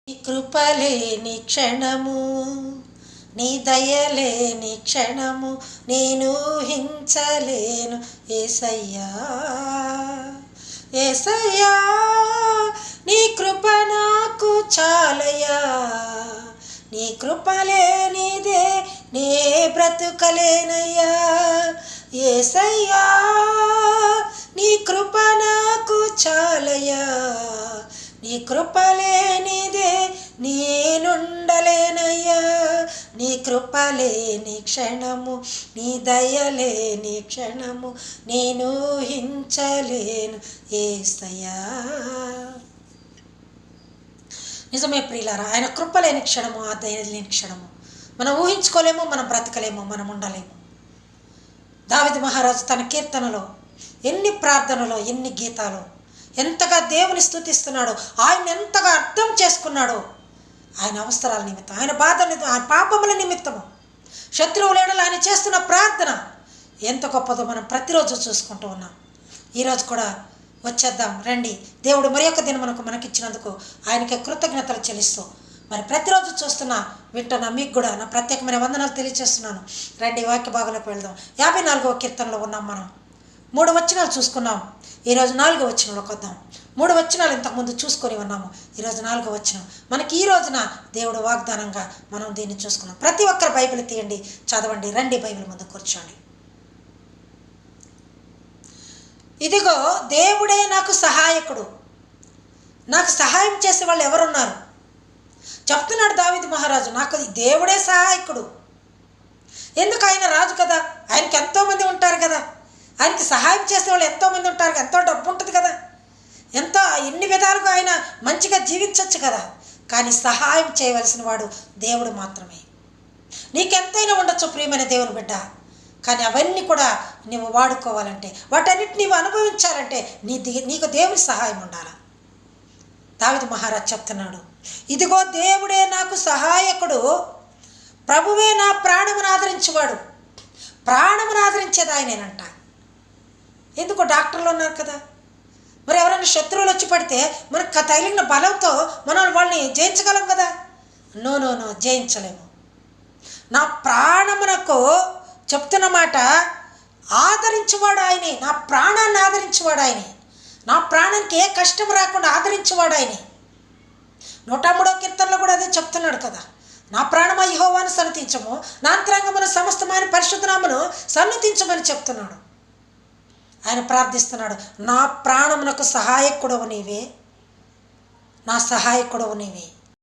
నీ కృపలేని క్షణము, నీ దయలేని క్షణము నేను ఊహించలేను. యేసయ్యా యేసయ్యా, నీ కృప నాకు చాలయ్యా. నీ కృప లేనిదే నే బ్రతుకలేనయ్యా. యేసయ్యా, నీ కృప నాకు చాలయ్యా. నీ కృప లేనిదే నేనుండలేనయ్యా. నీ కృప లేని క్షణము, నీ దయలేని క్షణము నేను ఊహించలేను. యేసయ్యా. నిజమే ప్రియులారా, ఆయన కృప లేని క్షణము, ఆ దయ లేని క్షణము మనం ఊహించుకోలేము, మనం బ్రతకలేము, మనం ఉండలేము. దావీదు మహారాజు తన కీర్తనలో ఎన్ని ప్రార్థనలో, ఎన్ని గీతాలు, ఎంతగా దేవుని స్తుతిస్తున్నాడు, ఆయన ఎంతగా అర్థం చేసుకున్నాడో. ఆయన అవసరాల నిమిత్తం, ఆయన బాధ నిమిత్తం, ఆయన పాపముల నిమిత్తము, శత్రువుల ఎడల ఆయన చేస్తున్న ప్రార్థన ఎంత గొప్పదో మనం ప్రతిరోజు చూసుకుంటూ ఉన్నాం. ఈరోజు కూడా వచ్చేద్దాం రండి. దేవుడు మరి యొక్క దినం మనకిచ్చినందుకు ఆయనకి కృతజ్ఞతలు చెల్లిస్తూ, మరి ప్రతిరోజు చూస్తున్నా వింటున్నా మీకు కూడా నా ప్రత్యేకమైన వందనాలు తెలియజేస్తున్నాను. రండి వాక్య భాగంలోకి వెళ్దాం. 54వ కీర్తనలో ఉన్నాం. మనం 3 వచనాలు చూసుకున్నాం. ఈరోజు 4వ వచనంలోకి వద్దాం. 3 వచనాలు ఇంతకుముందు చూసుకొని ఉన్నాము. ఈరోజు 4వ వచనం మనకి ఈ రోజున దేవుడు వాగ్దానంగా మనం దీన్ని చూసుకున్నాం. ప్రతి ఒక్కరు బైబిల్ తీయండి, చదవండి. రండి బైబిల్ ముందు కూర్చోండి. ఇదిగో దేవుడే నాకు సహాయకుడు, నాకు సహాయం చేసే వాళ్ళు ఎవరున్నారు చెప్తున్నాడు దావీదు మహారాజు. నాకు దేవుడే సహాయకుడు. ఎందుకు? ఆయన రాజు కదా, ఆయనకి ఎంతోమంది ఉంటారు కదా, ఆయనకి సహాయం చేసే వాళ్ళు ఎంతోమంది ఉంటారు, ఎంతో డబ్బు ఉంటుంది కదా, ఎంతో ఎన్ని విధాలుగా ఆయన మంచిగా జీవించవచ్చు కదా. కానీ సహాయం చేయవలసిన వాడు దేవుడు మాత్రమే. నీకెంతైనా ఉండొచ్చు ప్రియమైన దేవుని బిడ్డ, కానీ అవన్నీ కూడా నువ్వు వాడుకోవాలంటే, వాటన్నిటి నీవు అనుభవించాలంటే నీకు దేవుని సహాయం ఉండాలి. దావీదు మహారాజు చెప్తున్నాడు, ఇదిగో దేవుడే నాకు సహాయకుడు, ప్రభువే నా ప్రాణమును ఆదరించేవాడు. ప్రాణమును ఆదరించేది ఆయనేనంట. ఎందుకు? డాక్టర్లు ఉన్నారు కదా, మరి ఎవరైనా శత్రువులు వచ్చి పడితే మనకు తగిలిన బలంతో మనం వాళ్ళని జయించగలం కదా. నో, జయించలేము. నా ప్రాణమునకు చెప్తున్న మాట, ఆదరించేవాడు ఆయనే. నా ప్రాణాన్ని ఆదరించేవాడు ఆయనే. నా ప్రాణానికి ఏ కష్టం రాకుండా ఆదరించేవాడు ఆయనే. 103వ కీర్తనలో కూడా అదే చెప్తున్నాడు కదా, నా ప్రాణమా యెహోవాను సన్నతించము, నా అంతరంగమున సమస్తమైన పరిశుద్ధ నామమును సన్నతించమని చెప్తున్నాడు. ఆయన ప్రార్థిస్తున్నాడు, నా ప్రాణమునకు సహాయకుడవు నీవే, నా సహాయకుడవు నీవే.